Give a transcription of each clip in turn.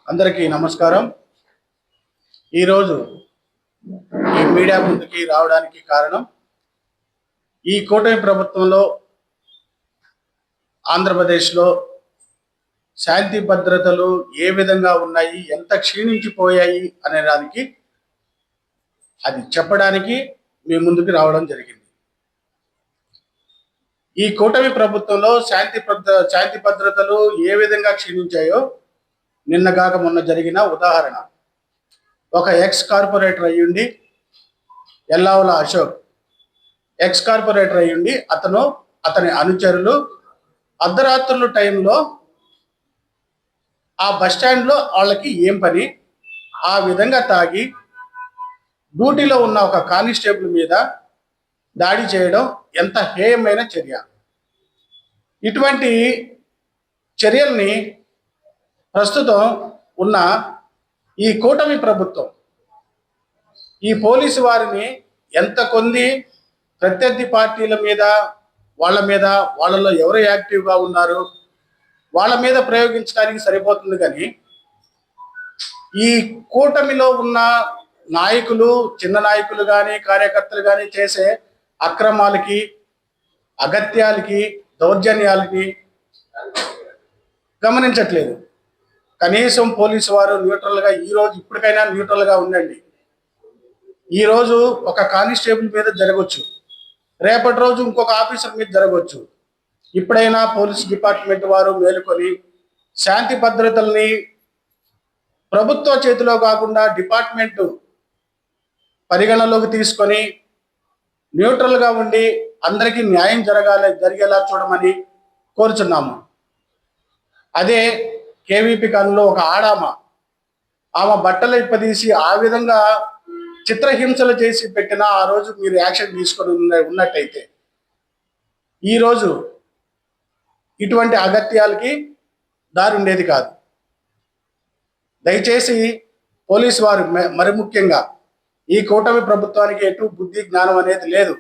అందరికీ నమస్కారం. ఈరోజు ఈ మీడియా ముందుకి రావడానికి కారణం, ఈ కూటమి ప్రభుత్వంలో ఆంధ్రప్రదేశ్లో శాంతి భద్రతలు ఏ విధంగా ఉన్నాయి, ఎంత క్షీణించిపోయాయి అనే దానికి అది చెప్పడానికి మీ ముందుకు రావడం జరిగింది. ఈ కూటమి ప్రభుత్వంలో శాంతి భద్రతలు ఏ విధంగా క్షీణించాయో నిన్నగాక మొన్న జరిగిన ఉదాహరణ. ఒక ఎక్స్ కార్పొరేటర్ అయ్యుండి, ఎల్లావుల అశోక్ ఎక్స్ కార్పొరేటర్ అయ్యుండి, అతని అనుచరులు అర్ధరాత్రుల టైంలో ఆ బస్టాండ్లో వాళ్ళకి ఏం పని, ఆ విధంగా తాగి డ్యూటీలో ఉన్న ఒక కానిస్టేబుల్ మీద దాడి చేయడం ఎంత హేయమైన చర్య. ఇటువంటి చర్యల్ని ప్రస్తుతం ఉన్న ఈ కూటమి ప్రభుత్వం, ఈ పోలీసు వారిని ఎంత కొంది ప్రత్యర్థి పార్టీల మీద, వాళ్ళలో ఎవరు యాక్టివ్గా ఉన్నారు వాళ్ళ మీద ప్రయోగించడానికి సరిపోతుంది. కానీ ఈ కూటమిలో ఉన్న నాయకులు, చిన్న నాయకులు కానీ కార్యకర్తలు కానీ చేసే అక్రమాలకి, అగత్యాలకి, దౌర్జన్యాలకి గమనించట్లేదు. కనీసం పోలీసు వారు న్యూట్రల్గా ఇప్పటికైనా న్యూట్రల్గా ఉండండి. ఈరోజు ఒక కానిస్టేబుల్ మీద జరగవచ్చు, రేపటి రోజు ఇంకొక ఆఫీసర్ మీద జరగవచ్చు. ఇప్పుడైనా పోలీస్ డిపార్ట్మెంట్ వారు మేలుకొని శాంతి భద్రతల్ని ప్రభుత్వ చేతిలో కాకుండా డిపార్ట్మెంట్ పరిగణలోకి తీసుకొని న్యూట్రల్గా ఉండి అందరికీ న్యాయం జరిగేలా చూడమని కోరుచున్నాము. అదే కేవీపీ కాలంలో ఒక ఆమె బట్టలు ఇప్పదీసి ఆ విధంగా చిత్రహింసలు చేసి పెట్టిన ఆ రోజు మీరు యాక్షన్ తీసుకొని ఉన్నట్టయితే ఈరోజు ఇటువంటి అగత్యాలకి దారి ఉండేది కాదు. దయచేసి పోలీసు వారు, మరి ముఖ్యంగా ఈ కూటమి ప్రభుత్వానికి ఎటు బుద్ధి జ్ఞానం అనేది లేదు.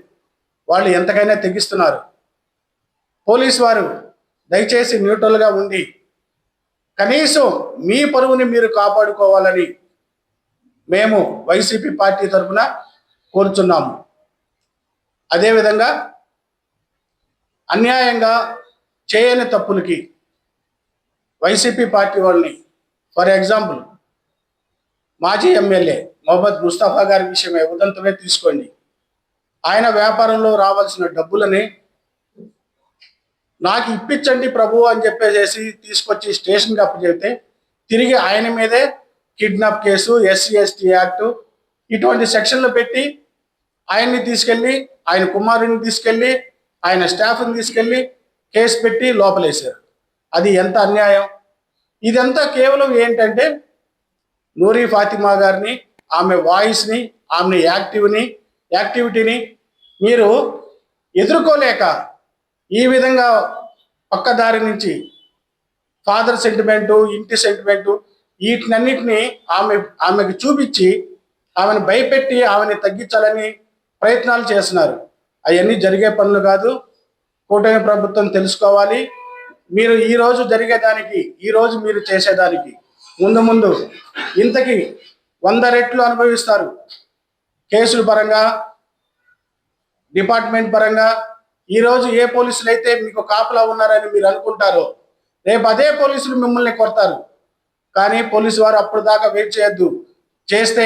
వాళ్ళు ఎంతకైనా తెగిస్తున్నారు. పోలీసు వారు దయచేసి న్యూట్రల్గా ఉండి కనీసం మీ పరువుని మీరు కాపాడుకోవాలని మేము వైసీపీ పార్టీ తరఫున కోరుచున్నాము. అదేవిధంగా అన్యాయంగా చేయని తప్పులకి వైసీపీ పార్టీ వాళ్ళని, ఫర్ ఎగ్జాంపుల్ మాజీ ఎమ్మెల్యే మొహమ్మద్ ముస్తఫా గారి విషయమే ఉదంతమే తీసుకోండి. ఆయన వ్యాపారంలో రావాల్సిన డబ్బులని నాకు ఇప్పించండి ప్రభు అని చెప్పేసి తీసుకొచ్చి స్టేషన్కి అప్పచెబితే తిరిగి ఆయన మీదే కిడ్నాప్ కేసు, SC/ST యాక్టు, ఇటువంటి సెక్షన్లు పెట్టి ఆయన్ని తీసుకెళ్ళి, ఆయన కుమారుని తీసుకెళ్ళి, ఆయన స్టాఫ్ని తీసుకెళ్ళి కేసు పెట్టి లోపలేశారు. అది ఎంత అన్యాయం! ఇదంతా కేవలం ఏంటంటే నూరి ఫాతిమా గారిని, ఆమె వాయిస్ని, ఆమె యాక్టివిటీని మీరు ఎదుర్కోలేక ఈ విధంగా పక్కదారి నుంచి ఫాదర్ సెంటిమెంటు, ఇంటి సెంటిమెంటు, వీటినన్నిటినీ ఆమెకు చూపించి ఆమెను భయపెట్టి ఆమెను తగ్గించాలని ప్రయత్నాలు చేస్తున్నారు. అవన్నీ జరిగే పనులు కాదు. కూటమి ప్రభుత్వం తెలుసుకోవాలి. మీరు ఈరోజు జరిగేదానికి, ఈరోజు మీరు చేసేదానికి ముందు ఇంతకి 100 రెట్లు అనుభవిస్తారు. కేసుల పరంగా, డిపార్ట్మెంట్ పరంగా. ఈరోజు ఏ పోలీసులు అయితే మీకు కాపలా ఉన్నారని మీరు అనుకుంటారో, రేపు అదే పోలీసులు మిమ్మల్ని కొడతారు. కానీ పోలీసు వారు అప్పుడు దాకా వెయిట్ చేయొద్దు. చేస్తే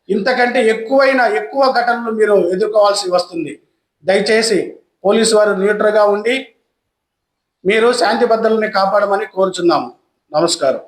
ఇంతకంటే ఎక్కువ ఘటనలు మీరు ఎదుర్కోవాల్సి వస్తుంది. దయచేసి పోలీసు వారు న్యూట్రల్గా ఉండి మీరు శాంతి భద్రతల్ని కాపాడమని కోరుచున్నాము. నమస్కారం.